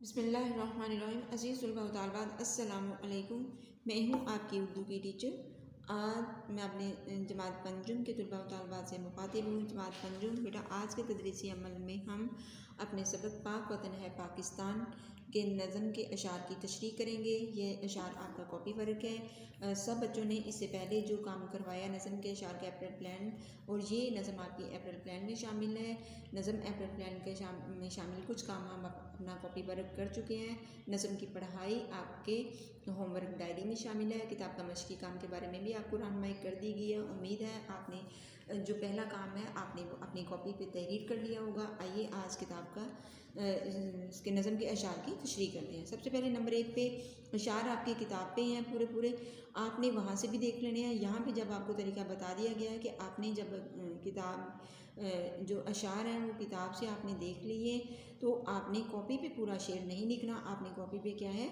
बिस्मिल्लाहिर्रहमानिर्रहीम। अज़ीज़ तलबा व तालिबात, अस्सलामु अलैकुम। मैं हूँ आपकी उर्दू की टीचर। आज मैं अपने जमात पंजुम के तलबा व तालिबात से मुखातिब हूँ। जमात पंजुम, बेटा आज के तदरीसी अमल में हम अपने सबक पाक वतन है पाकिस्तान के नज़म के अशार की तशरीह करेंगे। यह अशार आपका कॉपी वर्क है। सब बच्चों ने इससे पहले जो काम करवाया नज़म के अशार का एप्रल प्लान, और ये नज़म आपकी एप्रल प्लान में शामिल है। नज़म एप्रल प्लान के में शामिल कुछ काम हम अपना कॉपी वर्क कर चुके हैं। नज़म की पढ़ाई आपके होमवर्क डायरी में शामिल है। किताब का मश्की काम के बारे में भी आपको रहनुमाई कर दी गई है। उम्मीद है आपने जो पहला काम है आपने वो अपनी कॉपी पे तहरीर कर लिया होगा। आइए आज किताब का इसके नज़म के अशार की तशरीह करते हैं। सबसे पहले नंबर 1 पे अशार आपकी किताब पे हैं पूरे आपने वहाँ से भी देख लेने हैं। यहाँ पे जब आपको तरीका बता दिया गया है कि आपने जब किताब जो अशार हैं वो किताब से आपने देख लिए, तो आपने कॉपी पे पूरा शेर नहीं लिखना। आपने कॉपी पे क्या है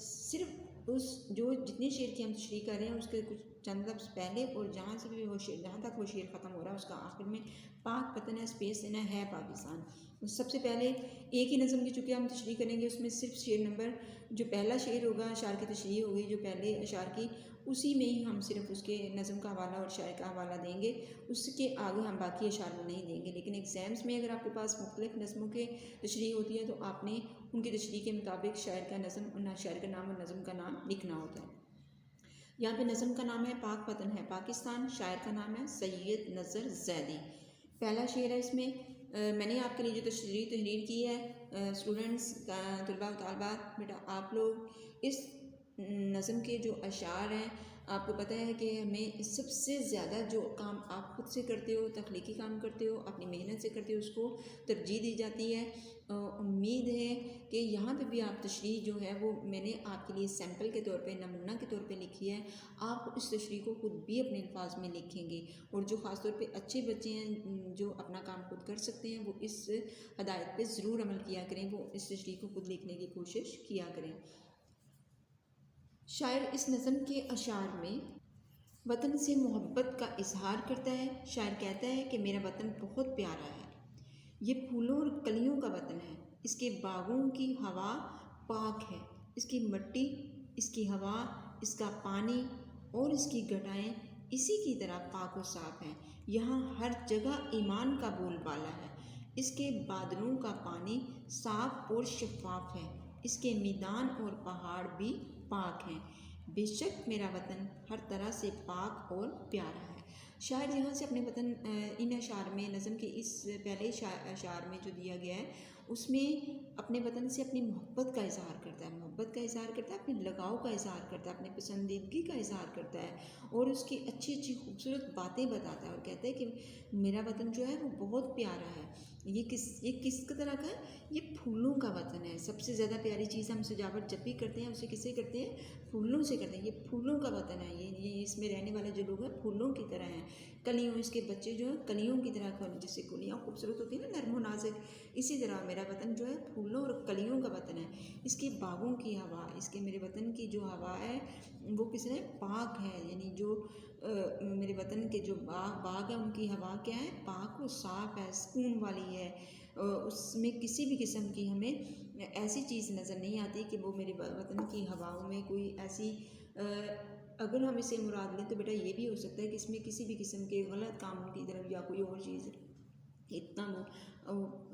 सिर्फ उस जो जितने शेर की हम तशरीह कर रहे हैं उसके कुछ चंद लफ्ज़ पहले, और जहाँ से भी वो शेर, जहाँ तक वो शेर ख़त्म हो रहा है उसका आखिर में पाक वतन है, स्पेस देना है पाकिस्तान। सबसे पहले एक ही नज़म की चूँकि हम तशरीह करेंगे उसमें सिर्फ शेर नंबर जो पहला शेर होगा अशार की तशरीह होगी जो पहले अशार की, उसी में ही हम सिर्फ उसके नज़म का हवाला और शायर का हवाला देंगे। उसके आगे हम बाकी अशार में नहीं देंगे। लेकिन एग्ज़ाम्स में अगर आपके पास मुख्तलिफ नज़मों के तशरीह होती है तो आपने उनकी तशरीह के मुताबिक शायर का नज़म और शायर का नाम और नज़म का नाम लिखना होता है। यहाँ पे नज़म का नाम है पाक वतन है पाकिस्तान, शायर का नाम है सैयद नज़र ज़ैदी। पहला शेर है इसमें। मैंने आपके लिए जो तहरीर की है स्टूडेंट्स, तलबा व तालिबात, बेटा आप लोग इस नज़म के जो अशार हैं, आपको पता है कि हमें सबसे ज़्यादा जो काम आप खुद से करते हो, तख्लीकी काम करते हो, अपनी मेहनत से करते हो, उसको तरजीह दी जाती है। उम्मीद है कि यहाँ पे भी आप तशरीह जो है वो मैंने आपके लिए सैम्पल के तौर पे, नमूना के तौर पे लिखी है। आप इस तशरीह को खुद भी अपने अल्फाज में लिखेंगे, और जो ख़ास तौर पे अच्छे बच्चे हैं जो अपना काम खुद कर सकते हैं वो इस हदायत पे ज़रूर अमल किया करें, वो इस तशरीह को खुद लिखने की कोशिश किया करें। शायर इस नज़म के अशार में वतन से मोहब्बत का इजहार करता है। शायर कहता है कि मेरा वतन बहुत प्यारा है, ये फूलों और कलियों का वतन है, इसके बागों की हवा पाक है, इसकी मिट्टी, इसकी हवा, इसका पानी और इसकी घटाएं इसी की तरह पाक और साफ हैं। यहाँ हर जगह ईमान का बोलबाला है, इसके बादलों का पानी साफ और शफाफ है, इसके मैदान और पहाड़ भी पाक हैं। बेशक मेरा वतन हर तरह से पाक और प्यारा है। शायर यहाँ से अपने वतन इन अशार में, नज़म के इस पहले अशार में जो दिया गया है उसमें अपने वतन से अपनी मोहब्बत का इजहार करता है, मोहब्बत का इजहार करता है, अपने लगाव का इजहार करता है, अपने पसंदीदगी का इजहार करता है, और उसकी अच्छी अच्छी खूबसूरत बातें बताता है, और कहता है कि मेरा वतन जो है वो बहुत प्यारा है। ये किस तरह का है? ये फूलों का वतन है। सबसे ज़्यादा प्यारी चीज़ हम सजावट जब भी करते हैं उसे किससे करते हैं? फूलों से करते हैं। ये फूलों का वतन है। ये इसमें रहने वाले जो लोग हैं फूलों की तरह हैं। कलियों, इसके बच्चे जो हैं कलियों की तरह, जैसे कलियाँ खूबसूरत होती है ना, नर्म नाजुक, इसी तरह मेरा वतन जो है फूलों और कलियों का वतन है। इसके बागों की हवा, इसके मेरे वतन की जो हवा है वो किसने पाक है, यानी जो मेरे वतन के जो बाग है उनकी हवा क्या है? पाक और साफ़ है, सुकून वाली है। उसमें किसी भी किस्म की हमें ऐसी चीज़ नज़र नहीं आती कि वो मेरे वतन की हवाओं में कोई ऐसी अगर हम इसे मुराद लें तो बेटा ये भी हो सकता है कि इसमें किसी भी किस्म के गलत कामों की तरफ या कोई और चीज़ इतना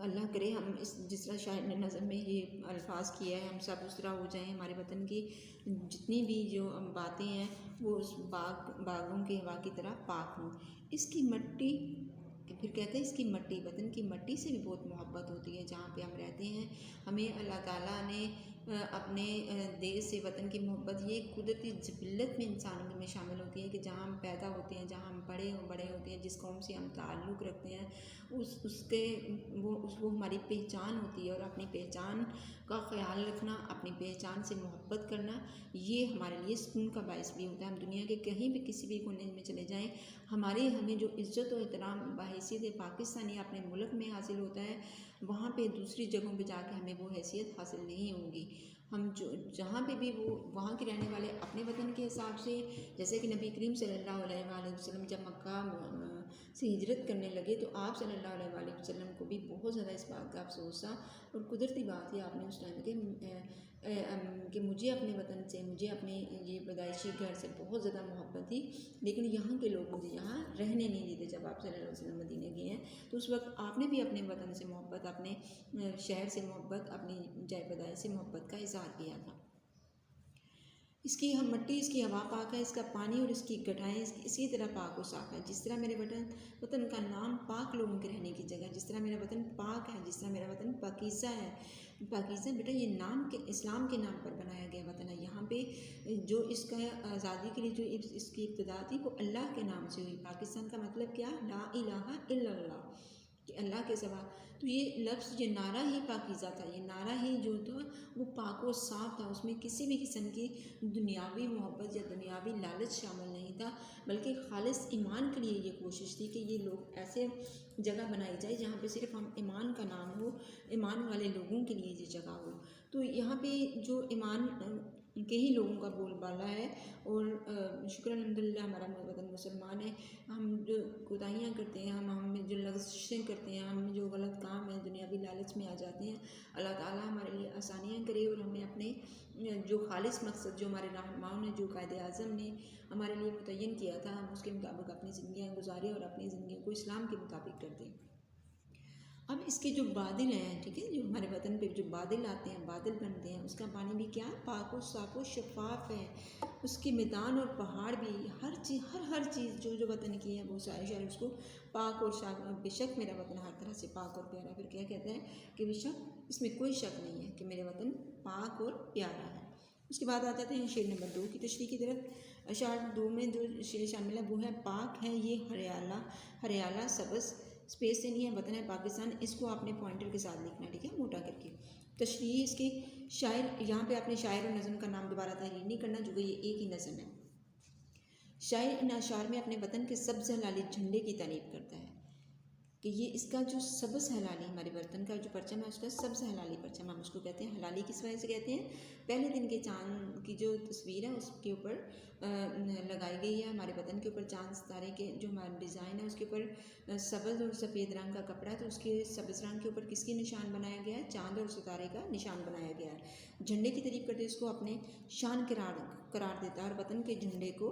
अल्लाह करे हम इस जिस तरह शायर ने नज़म में ये अल्फाज किया है हम सब उस तरह हो जाएं, हमारे वतन की जितनी भी जो बातें हैं वो उस बागों की हवा की तरह पाक हों। इसकी मिट्टी, फिर कहते हैं इसकी मिट्टी, वतन की मिट्टी से भी बहुत मोहब्बत होती है जहाँ पे हम रहते हैं। हमें अल्लाह ताला ने अपने देश से वतन की मोहब्बत ये कुदरती जिबिल्लत में इंसानों में शामिल होती है कि जहाँ हम पैदा होते हैं, जहाँ हम बड़े होते हैं, जिस कौम से हम ताल्लुक़ रखते हैं उसके वो हमारी पहचान होती है। और अपनी पहचान का ख्याल रखना, अपनी पहचान से मोहब्बत करना, ये हमारे लिए सुकून का बायस भी होता है। हम दुनिया के कहीं भी किसी भी कोने में चले जाएँ, हमें जो इज़्ज़त और एहतराम बहैसियत पाकिस्तानी अपने मुल्क में हासिल होता है, वहाँ पे दूसरी जगहों पे जाके हमें वो हैसियत हासिल नहीं होगी। हम जो जहाँ पे भी वो वहाँ के रहने वाले अपने वतन के हिसाब से, जैसे कि नबी करीम सल्लल्लाहु अलैहि वसल्लम जब मक्का से हिजरत करने लगे तो आप सल्लल्लाहु अलैहि वसल्लम को भी बहुत ज़्यादा इस बात का अफसोस था। और कुदरती बात है आपने उस टाइम कि मुझे अपने वतन से, मुझे अपने ये पैदाइशी घर से बहुत ज़्यादा मोहब्बत थी, लेकिन यहाँ के लोग मुझे यहाँ रहने नहीं देते। जब आप सल्लल्लाहु अलैहि वसल्लम मदीने गए हैं तो उस वक्त आपने भी अपने वतन से मोहब्बत, अपने शहर से मोहब्बत, अपनी जाय पैदाइश से मोहब्बत का इज़हार किया था। इसकी हम मिट्टी, इसकी हवा पाक है, इसका पानी और इसकी गठाएँ इसी तरह पाक और साफ़ है। जिस तरह मेरे वतन का नाम पाक लोगों के रहने की जगह, जिस तरह मेरा वतन पाक है, जिस तरह मेरा वतन पाकीज़ा है। पाकीज़ा बेटा ये नाम के इस्लाम के नाम पर बनाया गया वतन है। यहाँ पे जो इसका आज़ादी के लिए जो इसकी इब्तिदा थी वो अल्लाह के नाम से हुई। पाकिस्तान का मतलब क्या? ला इलाहा इल्लल्लाह, कि अल्लाह के सिवा। तो ये लफ्ज़, ये नारा ही पाकीज़ा था। ये नारा ही जो था वो पाक व साफ़ था। उसमें किसी भी किस्म की दुनियावी मोहब्बत या दुनियावी लालच शामिल नहीं था, बल्कि खालिस ईमान के लिए ये कोशिश थी कि ये लोग ऐसे जगह बनाई जाए जहाँ पे सिर्फ हम ईमान का नाम हो, ईमान वाले लोगों के लिए ये जगह हो। तो यहाँ पे जो ईमान के ही लोगों का बोलबाला है। और शुक्र अल्हम्दुलिल्लाह हमारा वतन मुसलमान है। हम जो कोताहियाँ करते हैं, हम जो लग़ज़िशें करते हैं, हम जो गलत काम है, दुनियावी लालच में आ जाते हैं, अल्लाह ताला हमारे लिए आसानियाँ करे और हमें अपने जो खालिस मकसद, जो हमारे रहनुमाओं ने, जो कायदे आज़म ने हमारे लिए मुतय्यन किया था, हम उसके मुताबिक अपनी ज़िंदगियाँ गुजारें और अपनी ज़िंदगी को इस्लाम के मुताबिक कर दें। अब इसके जो बादल हैं, ठीक है, जो हमारे वतन पे जो बादल आते हैं, बादल बनते हैं, उसका पानी भी क्या पाक और साफ़ और शफ़ाफ़ है। उसके मैदान और पहाड़ भी, हर चीज़, हर चीज़ जो जो वतन की है वो सारे शहर उसको पाक और साफ़। बेशक मेरा वतन हर तरह से पाक और प्यारा। फिर क्या कहता है कि बेशक इसमें कोई शक नहीं है कि मेरे वतन पाक और प्यारा है। उसके बाद आ जाते हैं शेर नंबर 2 की तशरीह की तरफ। अशार 2 में जो शेर शामिल है वो है पाक है ये हरियाला सब्ज़, स्पेस से नहीं है, वतन है पाकिस्तान। इसको आपने पॉइंटर के साथ लिखना है, ठीक है, मोटा करके। तशरीह इसकी शायर, यहाँ पे आपने शायर और नज़म का नाम दोबारा तहरीर नहीं करना, जो कि ये एक ही नज़म है। शायर इन अशार में अपने वतन के सब्ज़ हलाली झंडे की तारीफ़ करता है कि ये इसका जो सब्ज़ हलाली, हमारे वतन का जो परचम है उसका सब्ज़ हलाली परचम हम उसको कहते हैं। हलाली किस वजह से कहते हैं? पहले दिन के चाँद की जो तस्वीर है उसके ऊपर लगाई गई है। हमारे वतन के ऊपर चाँद सितारे के जो हमारा डिज़ाइन है उसके ऊपर सब्ज़ और सफ़ेद रंग का कपड़ा है, तो उसके सब्ज़ रंग के ऊपर किसकी निशान बनाया गया है? चाँद और सितारे का निशान बनाया गया है। झंडे की तारीफ़ करते इसको अपने शान करार देता है। और वतन के झंडे को,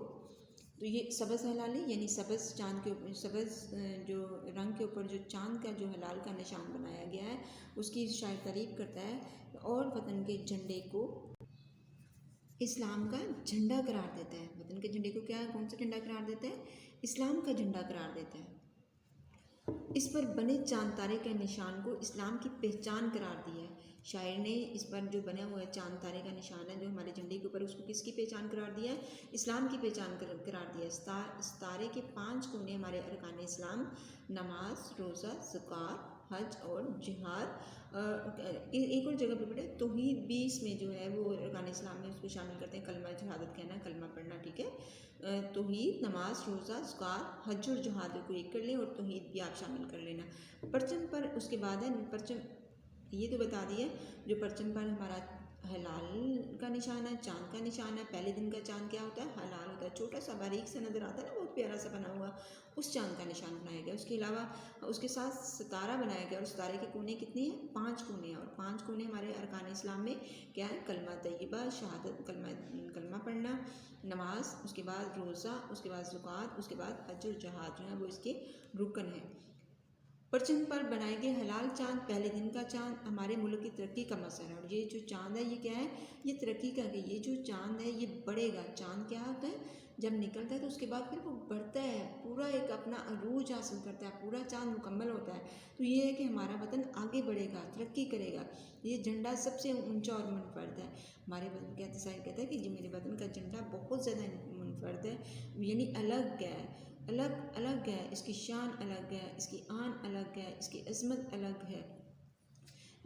तो ये सब्ज़ हलाली यानी सब्ज़ चाँद के ऊपर, सब्ज़ जो रंग के ऊपर जो चाँद का जो हलाल का निशान बनाया गया है उसकी शायर तारीफ़ करता है। और वतन के झंडे को इस्लाम का झंडा करार देता है। वतन के झंडे को क्या, कौन सा झंडा करार देता है? इस्लाम का झंडा करार देता है। इस पर बने चांद तारे के निशान को इस्लाम की पहचान करार दिया है। शायर ने इस पर जो बना हुआ है चांद तारे का निशान है जो हमारे झंडे के ऊपर, उसको किसकी पहचान करार दिया है? इस्लाम की पहचान करार दिया है। तारे के 5 कोने हमारे अरकान इस्लाम, नमाज, रोज़ा, ज़कात, हज और जिहाद। एक और जगह पर बेटा तौहीद भी इसमें जो है वो अरकान इस्लाम में उसको शामिल करते हैं। कलमा शहादत कहना, कलमा पढ़ना, ठीक है। तौहीद, नमाज, रोज़ा, ज़कात, हज और जिहाद को एक कर लें और तौहीद भी आप शामिल कर लेना। परचम पर उसके बाद है परचम, ये तो बता दिया जो परचम पर हमारा हलाल का निशान है, चाँद का निशान है। पहले दिन का चाँद क्या होता है? हलाल होता है, छोटा सा बारीक सा नज़र आता है ना, बहुत प्यारा सा बना हुआ, उस चाँद का निशान बनाया गया। उसके अलावा उसके साथ सितारा बनाया गया और सितारे के कोने कितने हैं? 5 कोने हैं। और 5 कोने हमारे अरकान इस्लाम में क्या है? कलमा तय्यबा, शहादत, कलमा पढ़ना, नमाज, उसके बाद रोज़ा, उसके बाद ज़कात, उसके बाद हज और जिहाद जो है वो इसके रुकन है। परचम पर बनाए गए हलाल चाँद, पहले दिन का चाँद हमारे मुल्क की तरक्की का मसला है। और ये जो चाँद है ये क्या है? ये तरक्की का है। ये जो चाँद है ये बढ़ेगा। चाँद क्या होता है? जब निकलता है तो उसके बाद फिर वो बढ़ता है, पूरा एक अपना अरूज हासिल करता है, पूरा चाँद मुकम्मल होता है। तो ये है कि हमारा वतन आगे बढ़ेगा, तरक्की करेगा। ये झंडा सबसे ऊंचा और मुनफरद है। हमारे वतन कहता है कि जी मेरे वतन का झंडा बहुत ज़्यादा मुनफरद है, यानी अलग है, अलग है, इसकी शान अलग है, इसकी आन अलग है, इसकी अज़मत अलग है।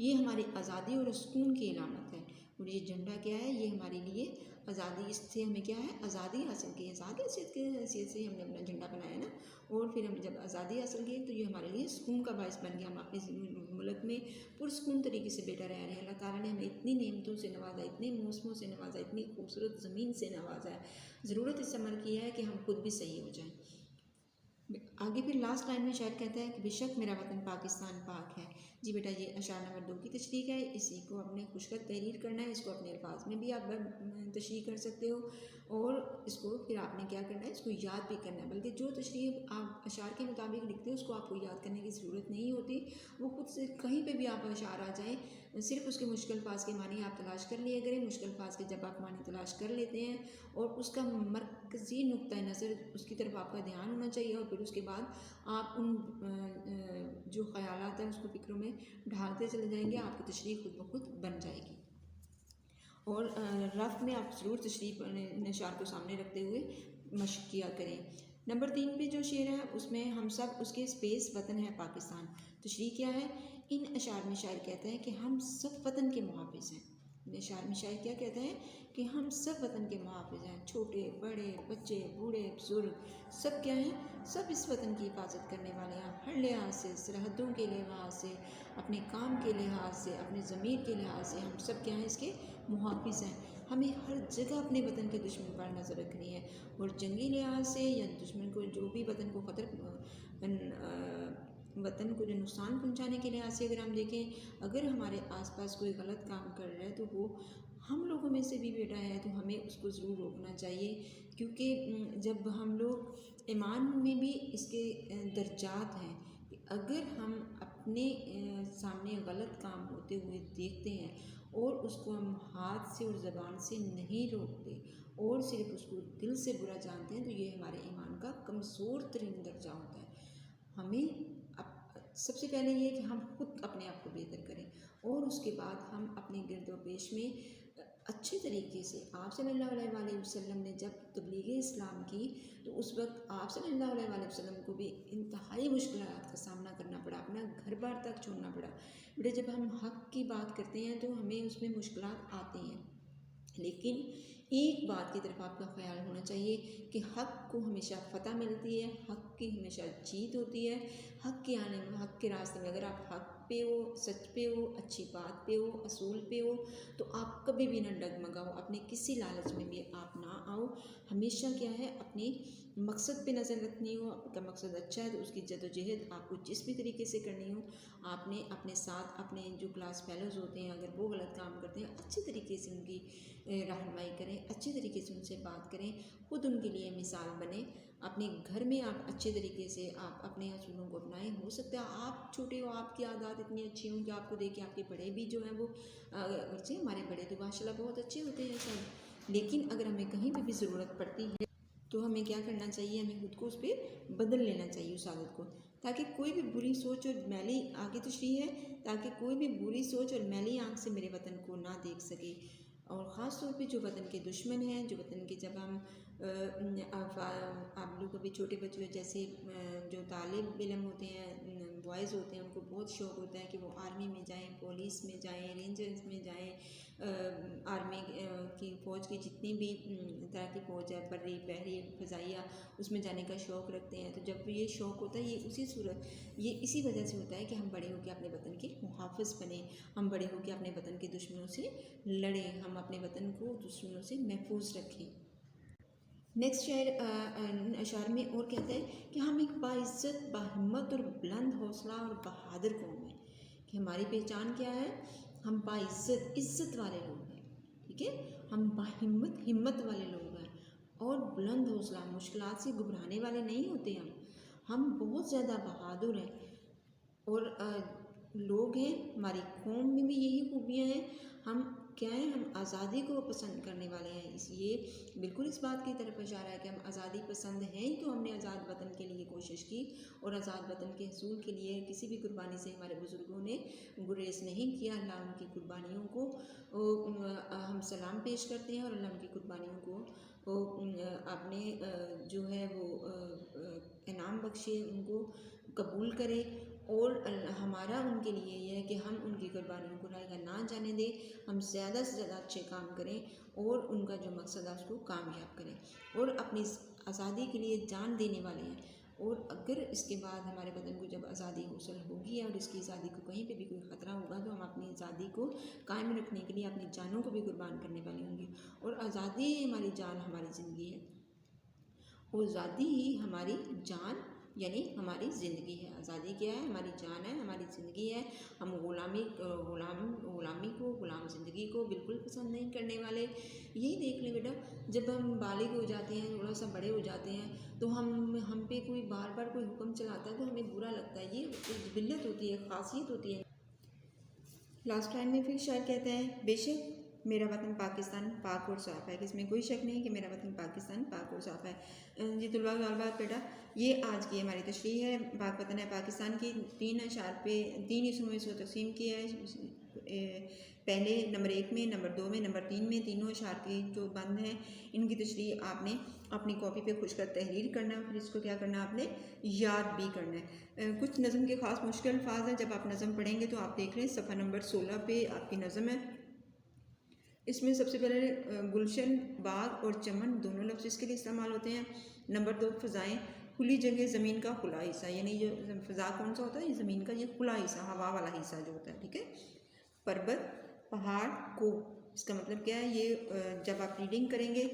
ये हमारी आज़ादी और सुकून की अलामत है। और ये झंडा क्या है? ये हमारे लिए आज़ादी, इससे हमें क्या है? आज़ादी हासिल की है। आज़ादी की हैसियत से हमने अपना झंडा बनाया ना। और फिर हम जब आज़ादी हासिल की तो ये हमारे लिए सुकून का बायस बन गया। हम अपने मुल्क में पुरसुकून तरीके से बैठा रह रहे हैं। अल्लाह ताला ने हमें इतनी नेमतों से नवाजा, इतने मौसमों से नवाजा, इतनी खूबसूरत ज़मीन से नवाजा है। ज़रूरत इस अमल की है कि हम खुद भी सही हो जाएँ। आगे फिर लास्ट लाइन में शायर कहता है कि बेशक मेरा वतन पाकिस्तान पाक है। जी बेटा, ये अशार नंबर 2 की तशरीह है। इसी को अपने खुशखत तहरीर करना है। इसको अपने अल्फाज में भी आप तशरीह कर सकते हो और इसको फिर आपने क्या करना है, इसको याद भी करना है। बल्कि जो तशरीह आप अशार के मुताबिक लिखते हो उसको आपको याद करने की ज़रूरत नहीं होती। वो खुद से कहीं पर भी आप अशार आ जाएँ, सिर्फ उसके मुश्किल अल्फाज के मानी आप तलाश कर लिया करें। मुश्किल अल्फाज के जब आप मानी तलाश कर लेते हैं और उसका मरकज़ी नुक्ता नज़र उसकी तरफ आपका ध्यान होना चाहिए और फिर उसके बाद आप उन जो ख़यालात हैं उसको फ़िक्रों में ढालते चले जाएंगे, आपकी तशरीह खुद ब खुद बन जाएगी। और रफ़ में आप ज़रूर तशरीह नशार को सामने रखते हुए मशक़ किया करें। नंबर 3 पे जो शेर है उसमें हम सब उसके स्पेस वतन है पाकिस्तान। तशरीह क्या है? इन अशार में शायर कहता है कि हम सब वतन के मुहाफ़िज़ हैं। इन अशार में शायर क्या कहता है कि हम सब वतन के मुहाफ़िज़ हैं। छोटे बड़े बच्चे बूढ़े बुज़ुर्ग सब क्या हैं? सब इस वतन की हिफाजत करने वाले हैं। हर लिहाज से, सरहदों के लिहाज से, अपने काम के लिहाज से, अपने ज़मीर के लिहाज से हम सब क्या हैं? इसके मुहाफ़िज़ हैं। हमें हर जगह अपने वतन के दुश्मन पर नज़र रखनी है और जंगी लिहाज से या दुश्मन को जो भी वतन को वतन को जो नुकसान पहुंचाने के लिहाज से अगर हम देखें, अगर हमारे आसपास कोई गलत काम कर रहा है तो वो हम लोगों में से भी बेटा है, तो हमें उसको ज़रूर रोकना चाहिए। क्योंकि जब हम लोग ईमान में भी इसके दर्जात हैं कि अगर हम अपने सामने गलत काम होते हुए देखते हैं और उसको हम हाथ से और ज़बान से नहीं रोकते और सिर्फ उसको दिल से बुरा जानते हैं, तो ये हमारे ईमान का कमज़ोर तरीन दर्जा होता है। हमें सबसे पहले ये कि हम खुद अपने आप को बेहतर करें और उसके बाद हम अपने गिरदोपेश में अच्छे तरीके से, आप सल्लल्लाहु अलैहि वसल्लम ने जब तबलीग इस्लाम की तो उस वक्त आप सल्लल्लाहु अलैहि वसल्लम को भी इंतहाई मुश्किलात का सामना करना पड़ा, अपना घर बार तक छोड़ना पड़ा। बेटा, जब हम हक़ की बात करते हैं तो हमें उसमें मुश्किलात आती हैं, लेकिन एक बात की तरफ आपका ख्याल होना चाहिए कि हक़ को हमेशा फ़तह मिलती है, हक़ की हमेशा जीत होती है। हक़ के आने में, हक़ के रास्ते में अगर आप हक़ पे हो, सच पे हो, अच्छी बात पे हो, असूल पे हो, तो आप कभी भी ना डगमगाओ, अपने किसी लालच में भी आप ना आओ। हमेशा क्या है, अपने मकसद पे नज़र रखनी हो। आपका मकसद अच्छा है तो उसकी जदोजहद आपको जिस भी तरीके से करनी हो, आपने अपने साथ अपने जो क्लास फेलोज़ होते हैं अगर वो गलत काम करते हैं, अच्छी तरीके से उनकी रहनुमाई करें, अच्छे तरीके से उनसे बात करें, खुद उनके लिए मिसाल बने। अपने घर में आप अच्छे तरीके से आप अपने असूलों को अपनाएं। हो सकता है आप छोटे हो, आपकी आदत इतनी अच्छी हों कि आपको देख के आपके बड़े भी जो हैं वो बच्चे, हमारे बड़े तो माशाल्लाह बहुत अच्छे होते हैं सब, लेकिन अगर हमें कहीं पर भी ज़रूरत पड़ती है तो हमें क्या करना चाहिए, हमें खुद को उस पर बदल लेना चाहिए उस आदत को, ताकि कोई भी बुरी सोच और मैली आगे तशरीह है, ताकि कोई भी बुरी सोच और मैली आँख से मेरे वतन को ना देख सके। और ख़ास तौर पे जो वतन के दुश्मन हैं, जो वतन के, जब हम आप लोग अभी छोटे बच्चे जैसे जो तालिब इल्म होते हैं, बॉयज़ होते हैं, उनको बहुत शौक़ होता है कि वो आर्मी में जाएं, पुलिस में जाएं, रेंजर्स में जाएं, आर्मी की फ़ौज की जितनी भी तरह की फ़ौज है, बर्री बहरी फ़ज़ाइया, उसमें जाने का शौक़ रखते हैं। तो जब ये शौक़ होता है, ये इसी वजह से होता है कि हम बड़े होकर अपने वतन के मुहाफ़िज़ बने, हम बड़े होकर अपने वतन के दुश्मनों से लड़ें, हम अपने वतन को दुश्मनों से महफूज रखें। नेक्स्ट शायर अशार में और कहते हैं कि हम एक बाइज़्ज़त, बाहिम्मत और बुलंद हौसला और बहादुर कौम हैं। कि हमारी पहचान क्या है? हम बाइज़्ज़त, इज़्ज़त वाले लोग हैं, ठीक है, हम बाहिम्मत, हिम्मत वाले लोग हैं और बुलंद हौसला, मुश्किलात से घबराने वाले नहीं होते हम बहुत ज़्यादा बहादुर हैं और लोग हैं, हमारी कौम में भी यही खूबियाँ हैं। हम क्या हैं, हम आज़ादी को पसंद करने वाले हैं। इसलिए बिल्कुल इस बात की तरफ इशारा है कि हम आज़ादी पसंद हैं ही, तो हमने आज़ाद वतन के लिए कोशिश की और आज़ाद वतन के हसूल के लिए किसी भी कुर्बानी से हमारे बुज़ुर्गों ने गुरेज नहीं किया। अल्लाह उनकी कुर्बानियों को हम सलाम पेश करते हैं और अल्लाह उनकी कुर्बानियों को अपने जो है वो इनाम बख्शे, उनको कबूल करे और हमारा उनके लिए यह है कि हम उनकी कुर्बानियों को रायगा ना जाने दें, हम ज़्यादा से ज़्यादा अच्छे काम करें और उनका जो मकसद है उसको कामयाब करें और अपनी आज़ादी के लिए जान देने वाले हैं। और अगर इसके बाद हमारे वतन को जब आज़ादी हासिल होगी और इसकी आज़ादी को कहीं पे भी कोई ख़तरा होगा, तो हम अपनी आज़ादी को कायम रखने के लिए अपनी जानों को भी कुर्बान करने वाले होंगे। और आज़ादी ही हमारी जान, हमारी ज़िंदगी है और आज़ादी ही हमारी जान यानी हमारी ज़िंदगी है। आज़ादी क्या है? हमारी जान है, हमारी ज़िंदगी है। हम गुलामी को, गुलाम ज़िंदगी को बिल्कुल पसंद नहीं करने वाले। यही देख लें बेटा, जब हम बालिग हो जाते हैं, थोड़ा सा बड़े हो जाते हैं, तो हम पे कोई बार बार कोई हुक्म चलाता है तो हमें बुरा लगता है। ये जिबिल्लत होती है, ख़ासियत होती है। लास्ट लाइन में फिर शायर कहते हैं, बेशक मेरा वतन पाकिस्तान पाक और साफ़ है, कि इसमें कोई शक नहीं कि मेरा वतन पाकिस्तान पाक और साफ़ है। जी तुलबा बात बेटा, ये आज की हमारी तशरीह है पाक वतन है पाकिस्तान की। 3 अशार पे 3 हिस्सों में इसको तकसीम किया है। पहले नंबर 1 में, नंबर 2 में, नंबर 3 में, तीनों अशार की जो बंद हैं इनकी तशरीह आपने अपनी कॉपी पे खुश कर तहरीर करना है, फिर इसको क्या करना है आपने याद भी करना है। कुछ नज़म के ख़ास मुश्किल अल्फाज हैं, जब आप नज़म पढ़ेंगे तो आप देख लें सफ़ा नंबर 16 पे आपकी नज़म है। इसमें सबसे पहले गुलशन, बाग और चमन दोनों लफ्ज़ इसके लिए इस्तेमाल होते हैं। नंबर 2 फ़ज़ाएँ, खुली जगह ज़मीन का खुला हिस्सा, यानी जो फ़ज़ा कौन सा होता है? ये ज़मीन का ये खुला हिस्सा, हवा वाला हिस्सा जो होता है, ठीक है। पर्वत, पहाड़, को, इसका मतलब क्या है? ये जब आप रीडिंग करेंगे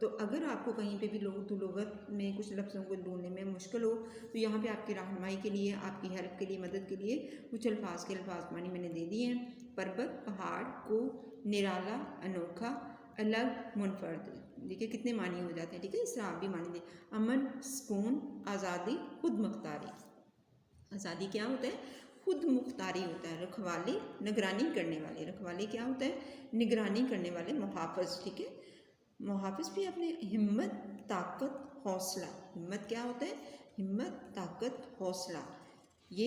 तो अगर आपको कहीं पे भी लुगत में कुछ लफ्ज़ों को ढूंढने में मुश्किल हो तो यहाँ पे आपकी रहनुमाई के लिए, आपकी हेल्प के लिए, मदद के लिए कुछ अल्फाज मानी मैंने दे दिए हैं। पर्वत, पहाड़, को, निराला, अनोखा, अलग, मुनफर्द। देखिए कितने मानी हो जाते हैं, ठीक है। इस तरह आप भी मानी दे। अमन, सुकून, आज़ादी, खुद मुख्तारी। आज़ादी क्या होता है? खुद मुख्तारी होता है। रखवाली, निगरानी करने वाले। रखवाली क्या होता है? निगरानी करने वाले, मुहाफ़िज़, ठीक है। मुहाफ़िज़ भी अपने हिम्मत, ताकत, हौसला। हिम्मत क्या होता है? हिम्मत, ताकत, हौसला। ये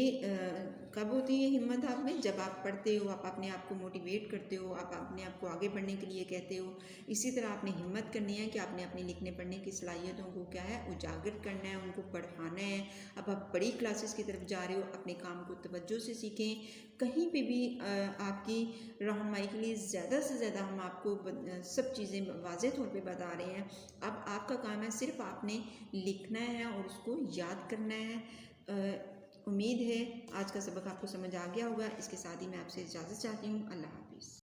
कब होती है हिम्मत आप में? जब आप पढ़ते हो, आप अपने आप को मोटिवेट करते हो, आप अपने आप को आगे बढ़ने के लिए कहते हो। इसी तरह आपने हिम्मत करनी है कि आपने अपनी लिखने पढ़ने की सलाहियतों को क्या है? उजागर करना है, उनको पढ़ाना है। अब आप बड़ी क्लासेस की तरफ जा रहे हो, अपने काम को तवज्जो से सीखें। कहीं पे भी आपकी रहनुमाई के लिए ज़्यादा से ज़्यादा हम आपको सब चीज़ें वाज़ेह तौर पे बता रहे हैं। अब आपका काम है सिर्फ आपने लिखना है और उसको याद करना है। उम्मीद है आज का सबक आपको समझ आ गया होगा। इसके साथ ही मैं आपसे इजाज़त चाहती हूँ। अल्लाह हाफ़िज़।